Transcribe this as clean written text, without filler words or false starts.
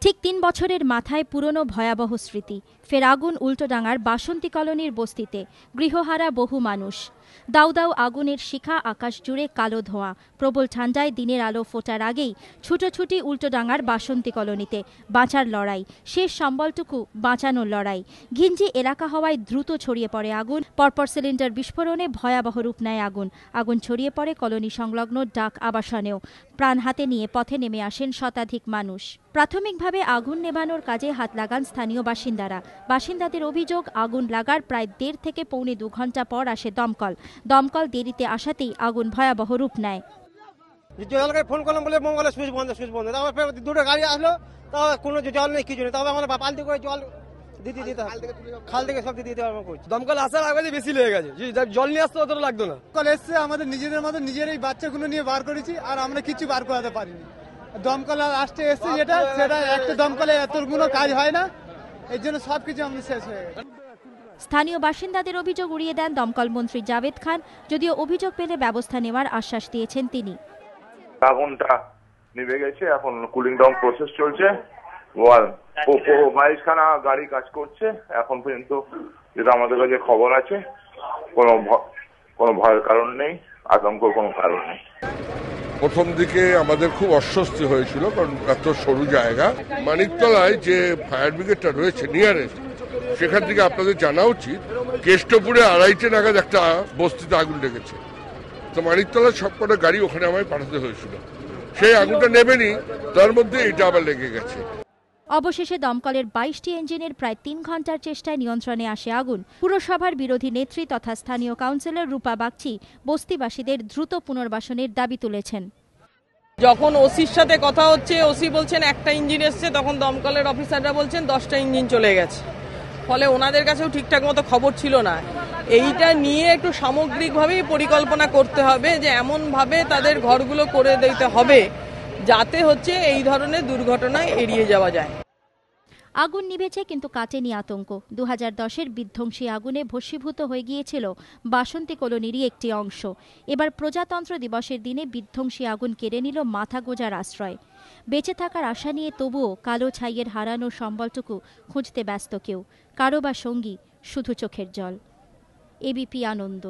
ঠিক ৩ বছরের মাথায় পুরনো ভয়াবহ স্মৃতি। ফের আগুন উল্টোডাঙার বাসন্তী কলোনির বস্তিতে, গৃহহারা বহু মানুষ। দাউ দাউ আগুনের শিখা, আকাশ জুড়ে কালো ধোঁয়া। প্রবল ঠান্ডায় দিনের আলো ফোটার আগেই ছুটোছুটি উল্টোডাঙার বাসন্তী কলোনিতে। বাঁচার লড়াই, শেষ সম্বলটুকু বাঁচানোর লড়াই। ঘিঞ্জি এলাকা হওয়ায় দ্রুত ছড়িয়ে পড়ে আগুন। পরপর সিলিন্ডার বিস্ফোরণে ভয়াবহ রূপ নেয় আগুন। আগুন ছড়িয়ে পড়ে কলোনি সংলগ্ন ডাক আবাসনেও। প্রাণ হাতে নিয়ে পথে নেমে আসেন শতাধিক মানুষ। প্রাথমিকভাবে আগুন নেভানোর কাজে হাত লাগান স্থানীয় বাসিন্দারা। বাসিন্দাদের অভিযোগ, আগুন লাগার প্রায় ১.৫ থেকে পৌনে ২ ঘন্টা পর আসে দমকল। দমকল দেরিতে আসাতেই আগুন ভয়াবহ রূপ নেয়। ফোন করলাম বলে মোবাইলের সুইচ বন্ধ। তারপর দুটো গাড়ি আসলো, তাও কোনো জল নেই, কিছু নেই। তবে আমরা পাল্টি করে জল দিতে খাল থেকে সব দিতে করছি। দমকল আসার আগে বেশি লেগে গেছে, জল নিয়ে আসতে অতটা লাগতো না। দমকল এসছে, আমাদের নিজেদের মতো নিজেরাই বাচ্চাগুলো নিয়ে বার করেছি, আর আমরা কিছু বার করাতে পারিনি। দমকল আসতে এসছে, সেটা একটা দমকলে এতগুলো কাজ হয় না, এর জন্য সবকিছু আমাদের শেষ হয়ে গেছে। স্থানীয় বাসিন্দাদের অভিযোগ উড়িয়ে দেন দমকল মন্ত্রী জাভেদ খান। যদিও অভিযোগ পেলে ব্যবস্থা নেওয়ার আশ্বাস দিয়েছেন তিনি। আগুনটা নিভে গেছে, এখন কুলিং ডাউন প্রসেস চলছে। 22খানা গাড়ি কাজ করছে এখন পর্যন্ত, যেটা আমাদের কাছে খবর আছে। কোনো ভয়ের কারণ নেই, আতঙ্কের কোনো কারণ নেই। প্রথম দিকে আমাদের খুব অস্বস্তি হয়েছিল, কারণ এত সরু জায়গা। মানিকতলায় যে ফায়ার ব্রিগেডটা রয়েছে নিয়ারেস্ট, সেখান থেকে আপনাদের জানা উচিত, কেষ্টপুরে 2:30 নাগাদ একটা বস্তিতে আগুন লেগেছে। তো মানিকতলার সবকটা গাড়ি ওখানে আমায় পাঠাতে হয়েছিল। সেই আগুনটা নেবেনি, তার মধ্যে এটা আবার লেগে গেছে। অবশেষে দমকলের 22টি ইঞ্জিনের প্রায় 3 ঘন্টার চেষ্টায় নিয়ন্ত্রণে আসে আগুন। পুরসভার বিরোধী নেত্রী তথা স্থানীয় কাউন্সিলর রূপা বাগচি বস্তিবাসীদের দ্রুত পুনর্বাসনের দাবি তুলেছেন। যখন ওসির সাথে কথা হচ্ছে, ওসি বলছেন একটা ইঞ্জিন এসছে, তখন দমকলের অফিসাররা বলছেন 10টা ইঞ্জিন চলে গেছে। ফলে ওনাদের কাছেও ঠিকঠাক মতো খবর ছিল না। এইটা নিয়ে একটু সামগ্রিকভাবেই পরিকল্পনা করতে হবে, যে এমনভাবে তাদের ঘরগুলো করে দিতে হবে যাতে হচ্ছে এই ধরনের দুর্ঘটনায় এড়িয়ে যাওয়া যায়। আগুন নিভেছে, কিন্তু কাটেনি আতঙ্ক। 2010-এর বিধ্বংসী আগুনে ভস্মীভূত হয়ে গিয়েছিল বাসন্তী কলোনিরই একটি অংশ। এবার প্রজাতন্ত্র দিবসের দিনে বিধ্বংসী আগুন কেড়ে নিল মাথা গোঁজার আশ্রয়। বেঁচে থাকার আশা নিয়ে তবুও কালো ছাইয়ের হারানোর সম্বলটুকু খুঁজতে ব্যস্ত কেউ, কারো বা সঙ্গী শুধু চোখের জল। এবিপি আনন্দ।